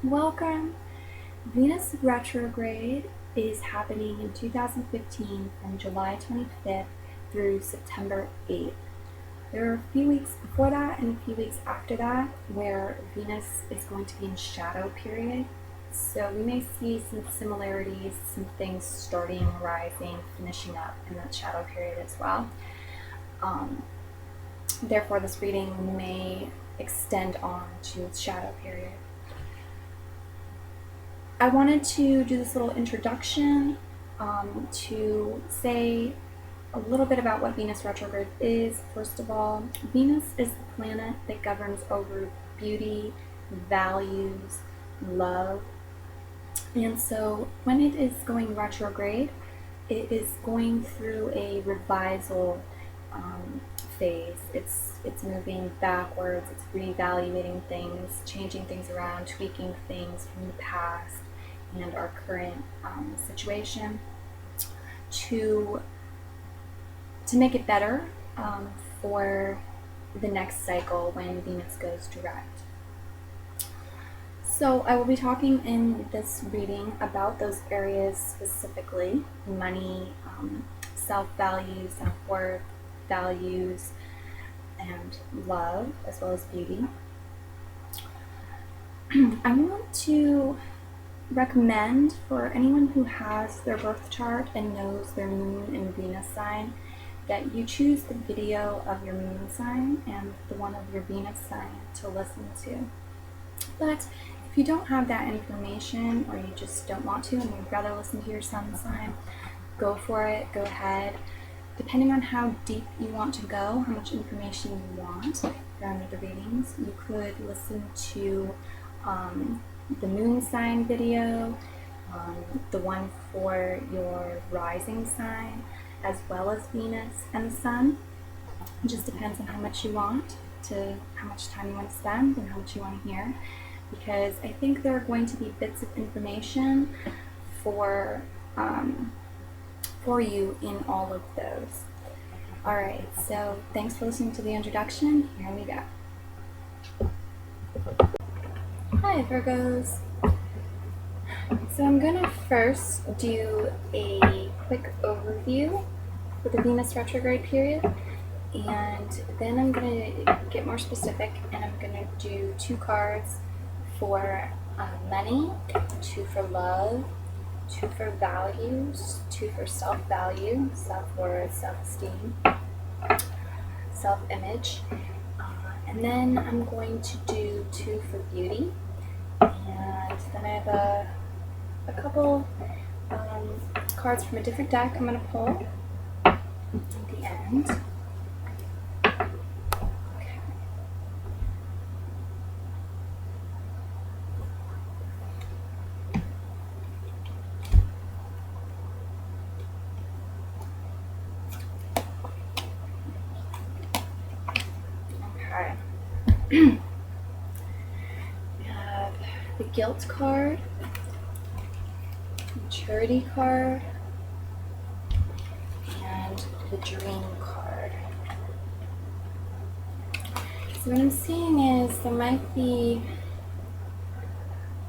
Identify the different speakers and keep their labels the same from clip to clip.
Speaker 1: Welcome! Venus retrograde is happening in 2015 from July 25th through September 8th. There are a few weeks before that and a few weeks after that where Venus is going to be in shadow period. So we may see some similarities, some things starting, rising, finishing up in that shadow period as well. Therefore, this reading may extend on to its shadow period. I wanted to do this little introduction to say a little bit about what Venus retrograde is. First of all, Venus is the planet that governs over beauty, values, love. And so when it is going retrograde, it is going through a revisal phase. It's moving backwards, it's reevaluating things, changing things around, tweaking things from the past and our current situation to make it better for the next cycle when Venus goes direct. So I will be talking in this reading about those areas specifically: money, self-value, self-worth, values, and love, as well as beauty. I want to recommend for anyone who has their birth chart and knows their moon and Venus sign that you choose the video of your moon sign and the one of your Venus sign to listen to. But if you don't have that information, or you just don't want to and you'd rather listen to your sun sign, go for it, go ahead. Depending on how deep you want to go, how much information you want from the readings, you could listen to the moon sign video, the one for your rising sign, as well as Venus and the sun. It just depends on how much you want, how much time you want to spend, and how much you want to hear, because I think there are going to be bits of information for you in all of those. Alright, so thanks for listening to the introduction. Here we go. Hi Virgos. So I'm going to first do a quick overview for the Venus retrograde period, and then I'm going to get more specific, and I'm going to do 2 cards for money, 2 for love, 2 for values, 2 for self-value, self-worth, self-esteem, self-image, and then I'm going to do 2 for beauty, and then I have a couple cards from a different deck I'm going to pull at the end. We have the guilt card, maturity card, and the dream card. So what I'm seeing is there might be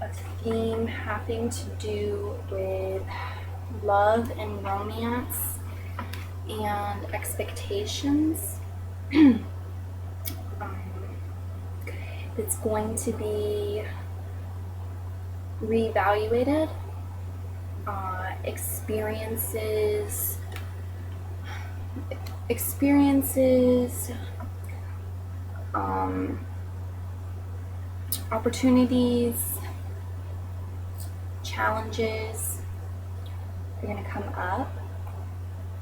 Speaker 1: a theme having to do with love and romance and expectations. It's going to be reevaluated. Experiences, opportunities, challenges are going to come up.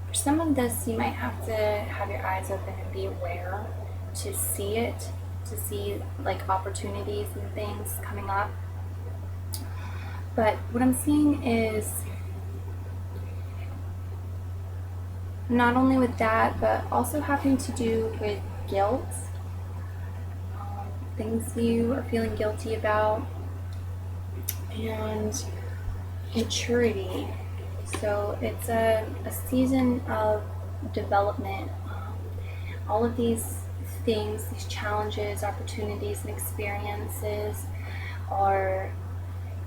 Speaker 1: For some of this, you might have to have your eyes open and be aware to see it, to see like opportunities and things coming up. But what I'm seeing is not only with that, but also having to do with guilt, things you are feeling guilty about, and maturity. So it's a season of development. All of these things, these challenges, opportunities, and experiences are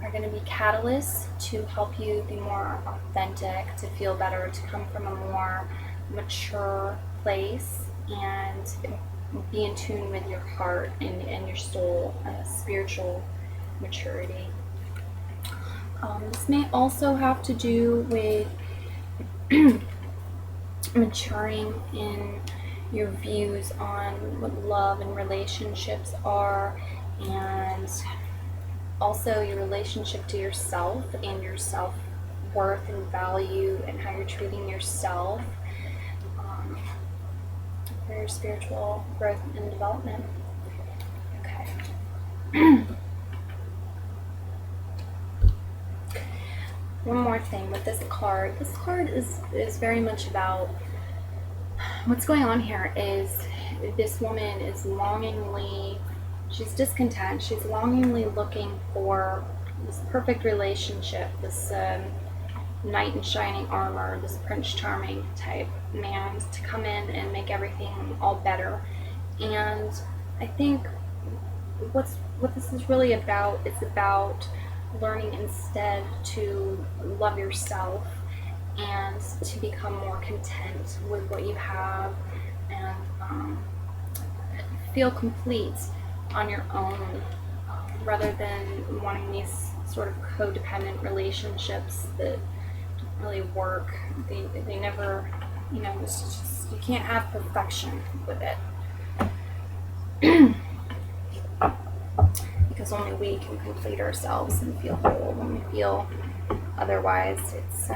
Speaker 1: are going to be catalysts to help you be more authentic, to feel better, to come from a more mature place and be in tune with your heart and your soul, spiritual maturity. This may also have to do with maturing in your views on what love and relationships are, and also your relationship to yourself and your self-worth and value, and how you're treating yourself for your spiritual growth and development. Okay. One more thing with this card. This card is very much about what's going on here. Is this woman is longingly, she's discontent, she's longingly looking for this perfect relationship, this knight in shining armor, this Prince Charming type man to come in and make everything all better. And I think what this is really about, it's about learning instead to love yourself and to become more content with what you have, and feel complete on your own, rather than wanting these sort of codependent relationships that don't really work. They never, it's just, you can't have perfection with it. Because only we can complete ourselves and feel whole. When we feel otherwise, it's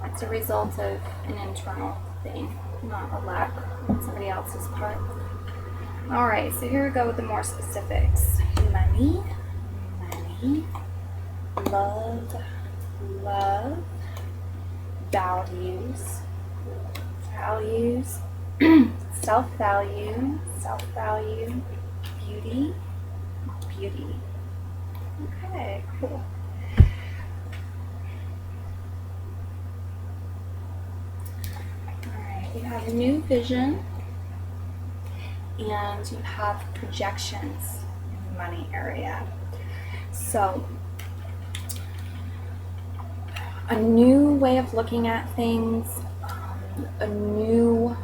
Speaker 1: it's a result of an internal thing, not a lack on somebody else's part. All right, so here we go with the more specifics. Money, love, values, self-value, beauty. Okay, cool. Alright, you have new vision and you have projections in the money area. So, a new way of looking at things, a new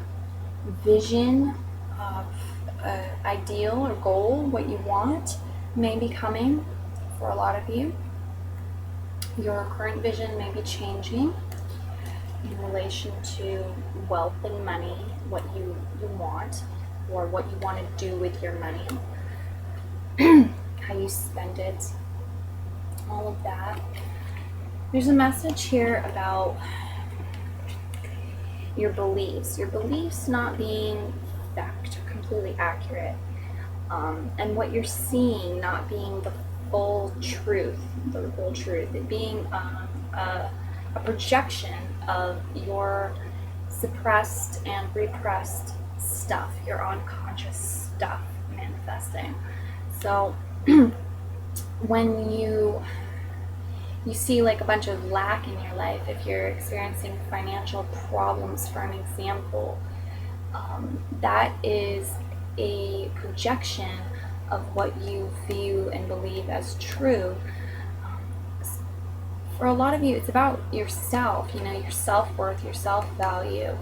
Speaker 1: vision of an ideal or goal, what you want, may be coming for a lot of you. Your current vision may be changing in relation to wealth and money, what you want, or what you want to do with your money, how you spend it, all of that. There's a message here about your beliefs not being completely accurate, and what you're seeing not being the full truth, it being a projection of your suppressed and repressed stuff, your unconscious stuff manifesting. So when you see like a bunch of lack in your life, if you're experiencing financial problems, for an example, that is a projection of what you view and believe as true. For a lot of you, it's about yourself, your self-worth, your self-value,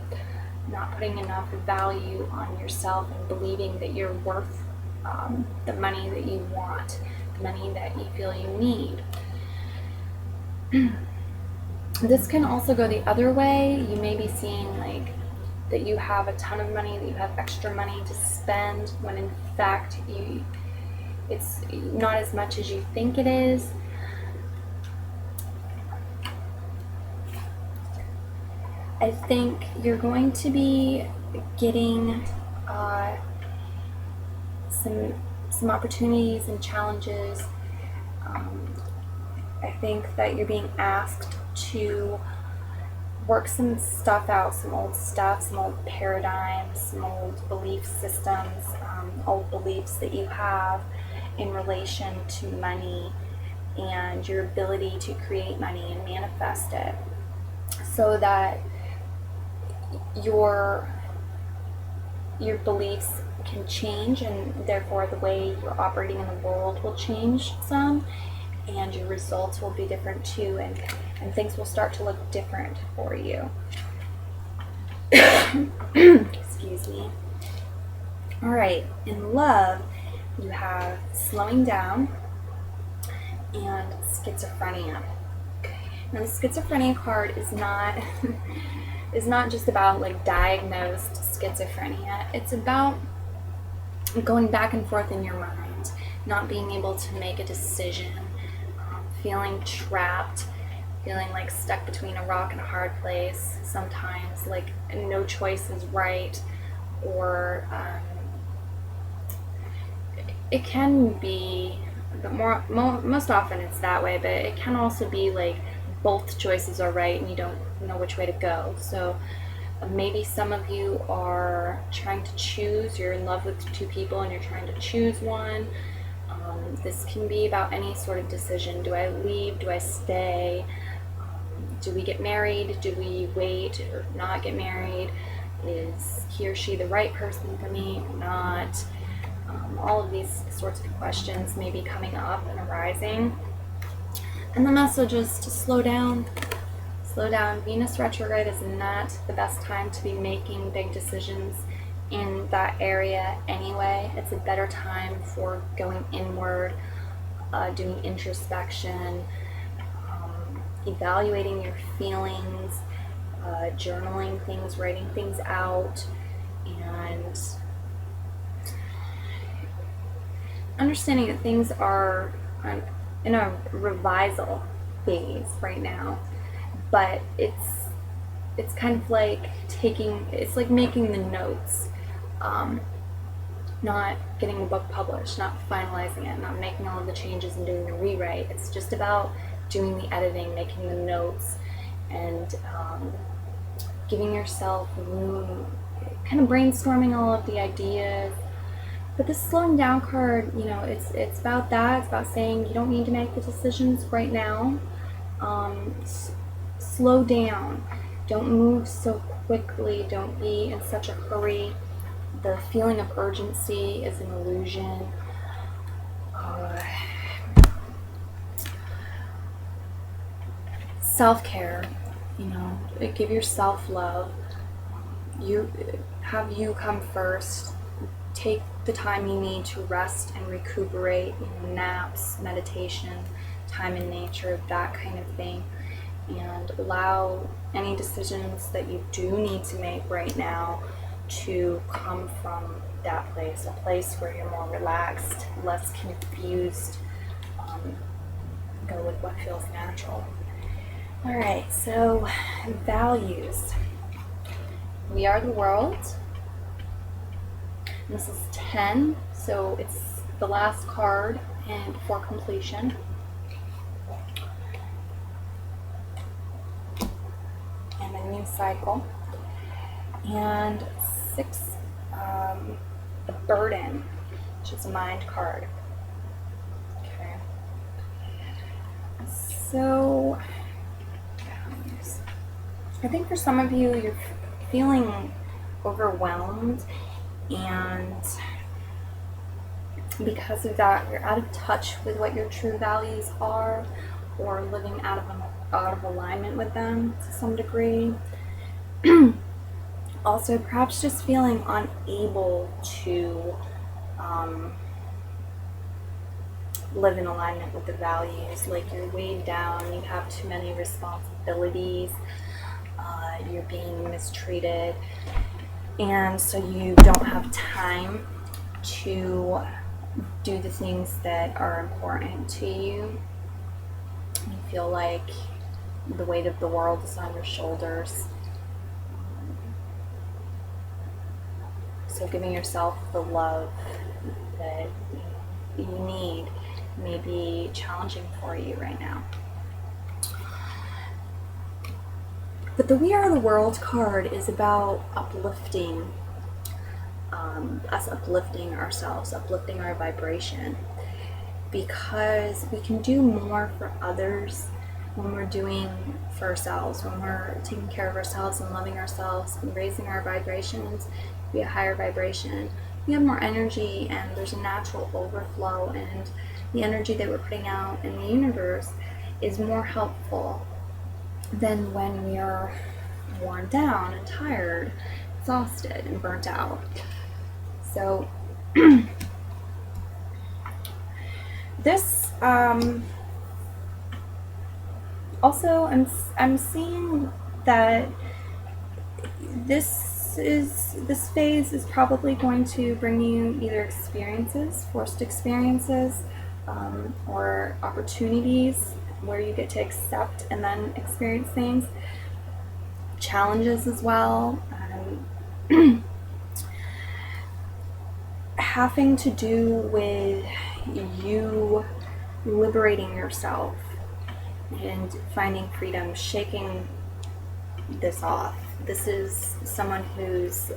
Speaker 1: not putting enough value on yourself and believing that you're worth the money that you want, the money that you feel you need. This can also go the other way. You may be seeing like that you have a ton of money, that you have extra money to spend, when in fact it's not as much as you think it is. I think you're going to be getting some opportunities and challenges. I think that you're being asked to work some stuff out, some old stuff, some old paradigms, some old belief systems, old beliefs that you have in relation to money and your ability to create money and manifest it, so that your beliefs can change, and therefore the way you're operating in the world will change some, and your results will be different too, and things will start to look different for you. Excuse me. All right, in love, you have slowing down and schizophrenia. Now, the schizophrenia card is not is not just about like diagnosed schizophrenia. It's about going back and forth in your mind, not being able to make a decision, feeling trapped, feeling like stuck between a rock and a hard place. Sometimes like no choice is right, or it can be, but most often it's that way, but it can also be like both choices are right and you don't know which way to go. So maybe some of you are trying to choose, you're in love with two people and you're trying to choose one. This can be about any sort of decision. Do I leave? Do I stay? Do we get married? Do we wait or not get married? Is he or she the right person for me or not? All of these sorts of questions may be coming up and arising. And the message is to slow down. Slow down. Venus retrograde is not the best time to be making big decisions in that area anyway. It's a better time for going inward, doing introspection, evaluating your feelings, journaling things, writing things out, and understanding that things are in a revisal phase right now, but it's kind of like it's like making the notes, not getting the book published, not finalizing it, not making all of the changes and doing the rewrite. It's just about doing the editing, making the notes, and giving yourself room, kind of brainstorming all of the ideas. But this slowing down card, it's about that. It's about saying you don't need to make the decisions right now. Slow down. Don't move so quickly. Don't be in such a hurry. The feeling of urgency is an illusion. Self-care, give yourself love. You come first. Take the time you need to rest and recuperate, naps, meditation, time in nature, that kind of thing, and allow any decisions that you do need to make right now to come from that place, a place where you're more relaxed, less confused. Go with what feels natural. All right, so values. We are the world. This is 10, so it's the last card and before completion. And a new cycle. And 6, the burden, which is a mind card. Okay. So, I think for some of you, you're feeling overwhelmed, and because of that, you're out of touch with what your true values are, or living out of alignment with them to some degree. Also, perhaps just feeling unable to live in alignment with the values, like you're weighed down, you have too many responsibilities, you're being mistreated, and so you don't have time to do the things that are important to you. You feel like the weight of the world is on your shoulders. So giving yourself the love that you need may be challenging for you right now. But the We Are the World card is about uplifting, us uplifting ourselves, uplifting our vibration, because we can do more for others when we're doing for ourselves, when we're taking care of ourselves and loving ourselves and raising our vibrations to be a higher vibration. we have more energy, and there's a natural overflow, and the energy that we're putting out in the universe is more helpful than when we are worn down and tired, exhausted, and burnt out. So this also, I'm seeing that this phase is probably going to bring you either experiences, forced experiences, or opportunities where you get to accept and then experience things, challenges as well, having to do with you liberating yourself and finding freedom, shaking this off. This is someone who's,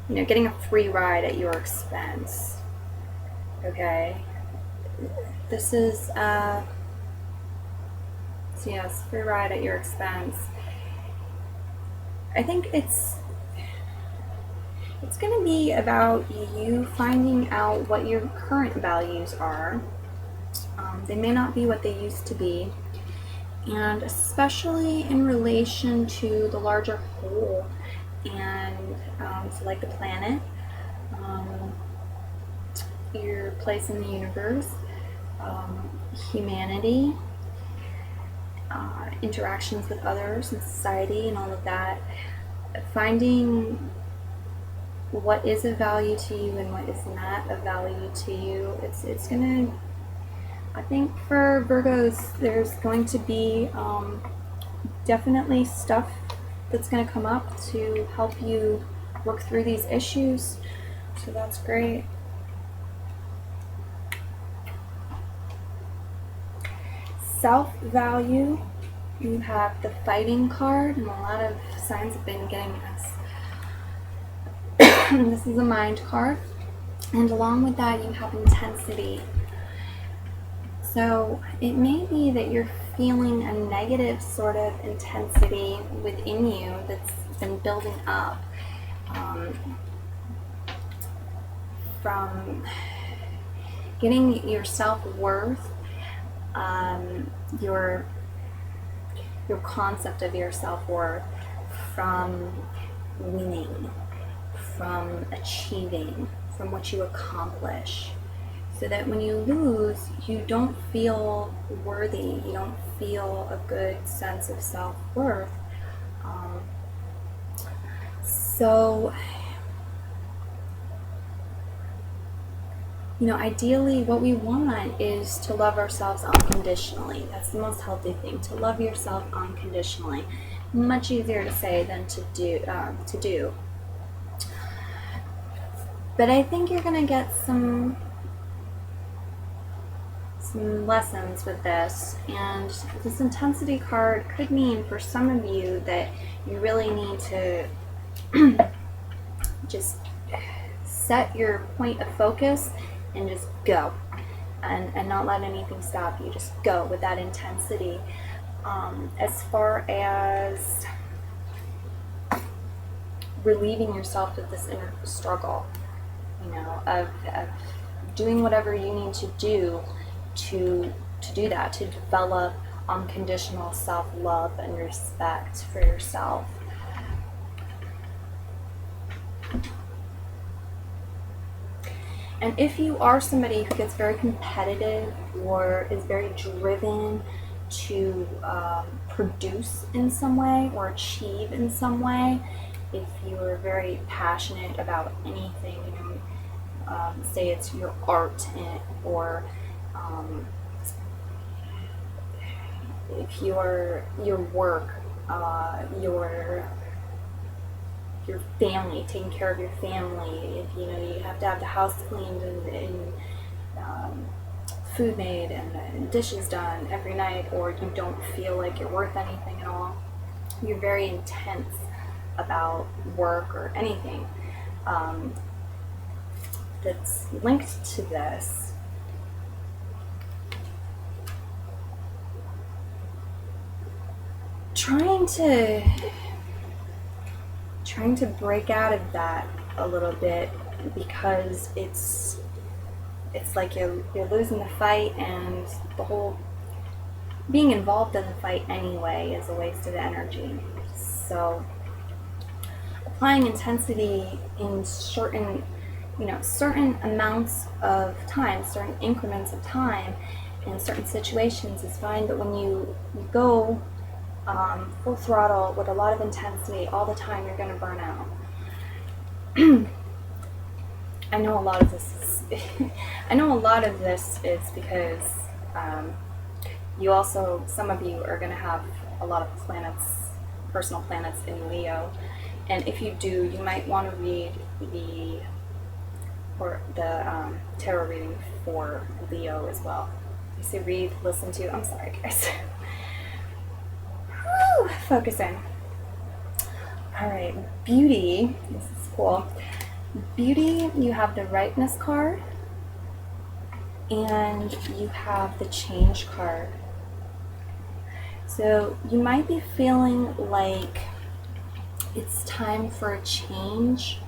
Speaker 1: getting a free ride at your expense. Okay, this is, so yes, free ride at your expense. I think it's going to be about you finding out what your current values are. They may not be what they used to be, and especially in relation to the larger whole, and so like the planet, your place in the universe, humanity, interactions with others in society, and all of that. Finding what is of value to you and what is not of value to you. It's gonna, I think for Virgos, there's going to be definitely stuff that's going to come up to help you work through these issues. So that's great. Self-value, you have the Fighting card, and a lot of signs have been getting this. This is a Mind card, and along with that you have Intensity. So it may be that you're feeling a negative sort of intensity within you that's been building up from getting your self-worth, your concept of your self-worth from winning, from achieving, from what you accomplish. So that when you lose, you don't feel worthy, you don't feel a good sense of self-worth. Ideally what we want is to love ourselves unconditionally. That's the most healthy thing, to love yourself unconditionally. Much easier to say than to do. But I think you're going to get some lessons with this, and this Intensity card could mean for some of you that you really need to just set your point of focus and just go, and not let anything stop you. Just go with that intensity. As far as relieving yourself of this inner struggle, of doing whatever you need to do to do that, to develop unconditional self-love and respect for yourself. And if you are somebody who gets very competitive or is very driven to produce in some way or achieve in some way, if you are very passionate about anything, say it's your art or if your work, your family, taking care of your family, if you have to have the house cleaned and food made and dishes done every night, or you don't feel like you're worth anything at all, you're very intense about work or anything that's linked to this, trying to break out of that a little bit because it's like you're losing the fight, and the whole being involved in the fight anyway is a waste of energy. So applying intensity in certain amounts of time, certain increments of time in certain situations is fine, but when you go full throttle with a lot of intensity all the time, you're going to burn out. I know a lot of this is because some of you are going to have a lot of personal planets in Leo, and if you do, you might want to read the tarot reading for Leo as well. You say read, listen to. I'm sorry, guys. Woo, focus in. All right, beauty. This is cool. Beauty, you have the ripeness card, and you have the change card. So you might be feeling like it's time for a change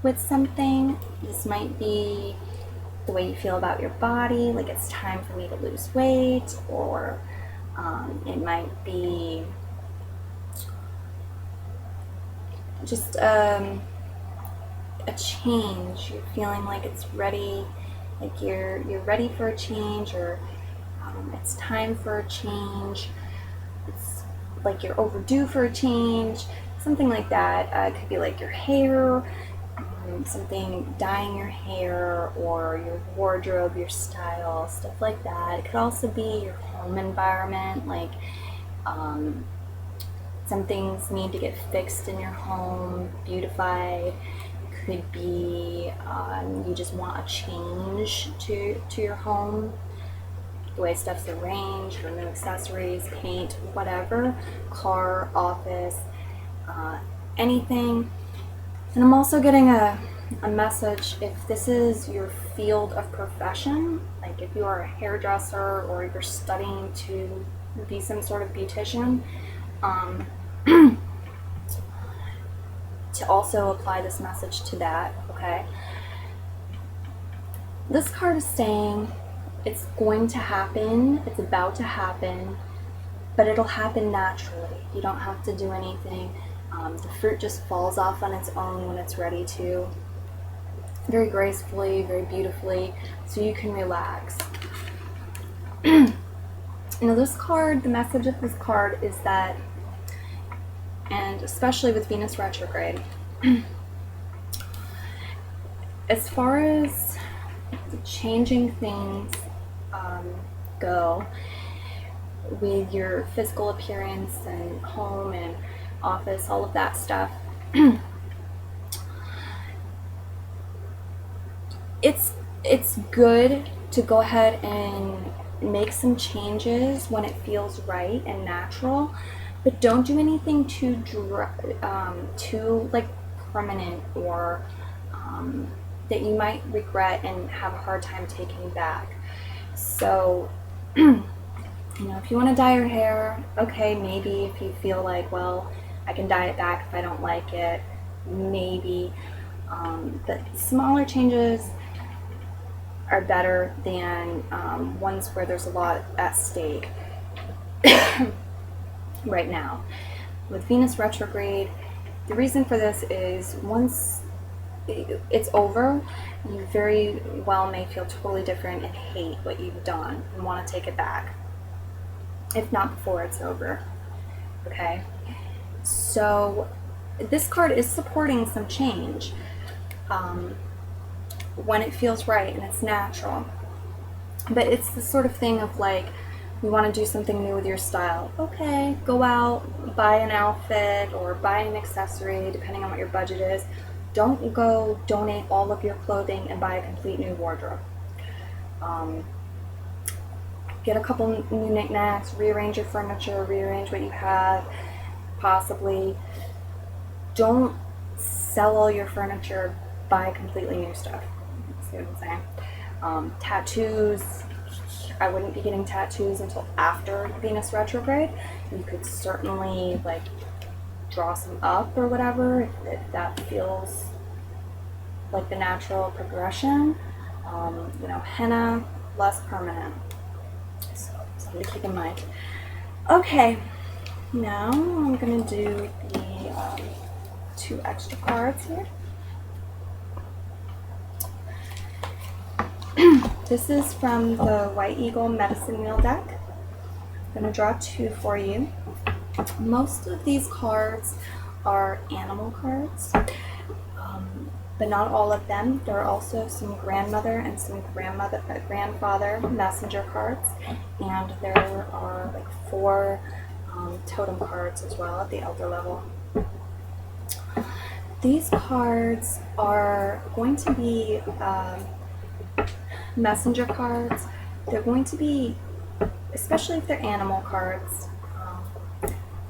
Speaker 1: with something. This might be the way you feel about your body, like it's time for me to lose weight, or it might be just a change. You're feeling like it's ready, like you're ready for a change, or it's time for a change. It's like you're overdue for a change, something like that. It could be like your hair, something dyeing your hair, or your wardrobe, your style, stuff like that. It could also be your home environment, like some things need to get fixed in your home, beautified. It could be you just want a change to your home, the way stuff's arranged, or new accessories, paint, whatever, car, office, anything. And I'm also getting a message, if this is your field of profession, like if you are a hairdresser or you're studying to be some sort of beautician, to also apply this message to that, okay? This card is saying it's going to happen, it's about to happen, but it'll happen naturally. You don't have to do anything. The fruit just falls off on its own when it's ready to, very gracefully, very beautifully, so you can relax. Now this card, the message of this card is that, and especially with Venus retrograde, as far as changing things go with your physical appearance and home and office, all of that stuff, it's good to go ahead and make some changes when it feels right and natural, but don't do anything too like permanent, or that you might regret and have a hard time taking back. So if you want to dye your hair, okay, maybe if you feel like, well, I can dye it back if I don't like it, maybe, but smaller changes are better than ones where there's a lot at stake. Right now with Venus retrograde, the reason for this is once it's over, you very well may feel totally different and hate what you've done and want to take it back, if not before it's over. Okay, so this card is supporting some change when it feels right and it's natural, but it's the sort of thing of like, you want to do something new with your style. Okay, go out, buy an outfit or buy an accessory, depending on what your budget is. Don't go donate all of your clothing and buy a complete new wardrobe. Get a couple new knickknacks, rearrange your furniture, rearrange what you have, possibly. Don't sell all your furniture, buy completely new stuff. See what I'm saying? Tattoos, I wouldn't be getting tattoos until after Venus retrograde. You could certainly draw some up or whatever if that feels like the natural progression. You know, henna, less permanent. So something to keep in mind. Okay, now I'm gonna do the 2 extra cards here. This is from the White Eagle Medicine Wheel deck. I'm going to draw 2 for you. Most of these cards are animal cards, but not all of them. There are also some grandmother and some grandfather messenger cards, and there are like 4 totem cards as well at the elder level. These cards are going to be messenger cards. They're going to be, especially if they're animal cards,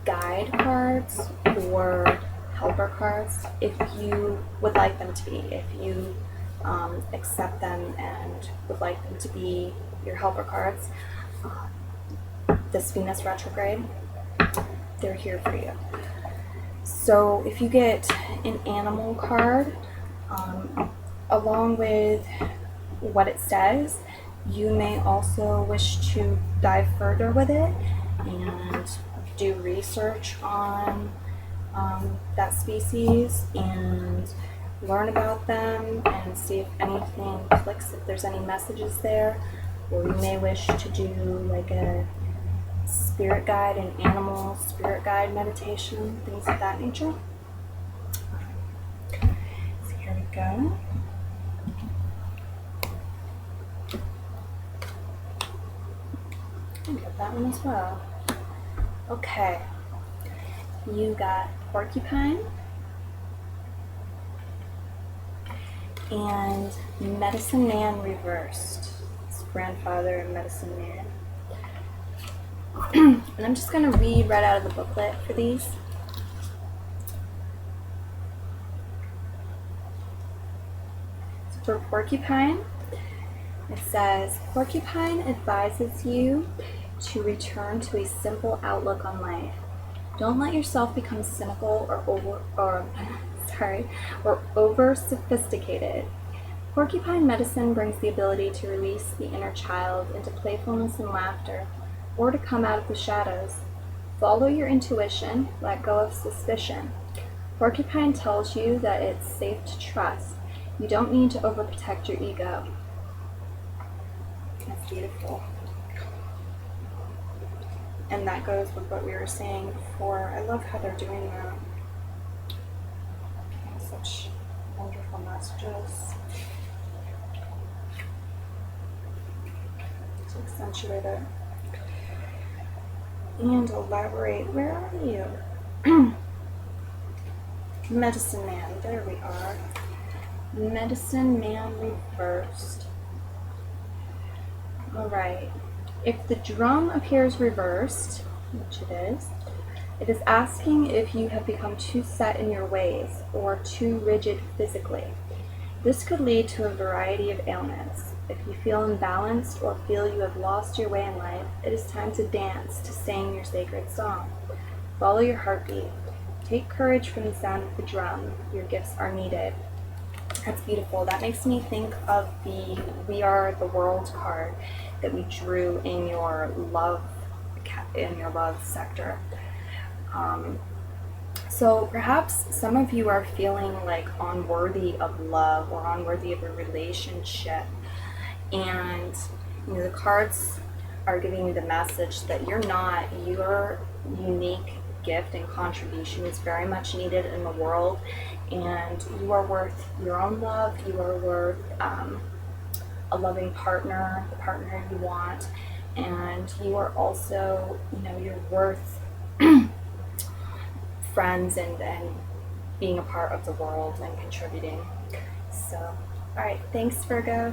Speaker 1: guide cards or helper cards, if you would like them to be, if you accept them and would like them to be your helper cards. This Venus retrograde, they're here for you. So if you get an animal card along with what it says, you may also wish to dive further with it and do research on that species and learn about them and see if anything clicks, if there's any messages there. Or you may wish to do like a spirit guide, an animal spirit guide meditation, things of that nature. So here we go. I get that one as well. Okay, you got porcupine and medicine man reversed. It's grandfather and medicine man. And I'm just going to read right out of the booklet for these. So for porcupine, it says, porcupine advises you to return to a simple outlook on life. Don't let yourself become cynical or over sophisticated. Porcupine medicine brings the ability to release the inner child into playfulness and laughter, or to come out of the shadows. Follow your intuition, let go of suspicion. Porcupine tells you that it's safe to trust. You don't need to overprotect your ego. That's beautiful. And that goes with what we were saying before. I love how they're doing that. Such wonderful messages. To accentuate it. And elaborate. Where are you? Medicine man. There we are. Medicine man reversed. Alright. If the drum appears reversed, which it is asking if you have become too set in your ways or too rigid physically. This could lead to a variety of ailments. If you feel imbalanced or feel you have lost your way in life, it is time to dance, to sing your sacred song. Follow your heartbeat. Take courage from the sound of the drum. Your gifts are needed. That's beautiful. That makes me think of the We Are the World card that we drew in your love sector. So perhaps some of you are feeling like unworthy of love or unworthy of a relationship, and the cards are giving you the message that you're not. Your unique gift and contribution is very much needed in the world, and you are worth your own love. You are worth a loving partner, the partner you want, and you are also, you're worth friends and being a part of the world and contributing. So, all right, thanks, Virgo.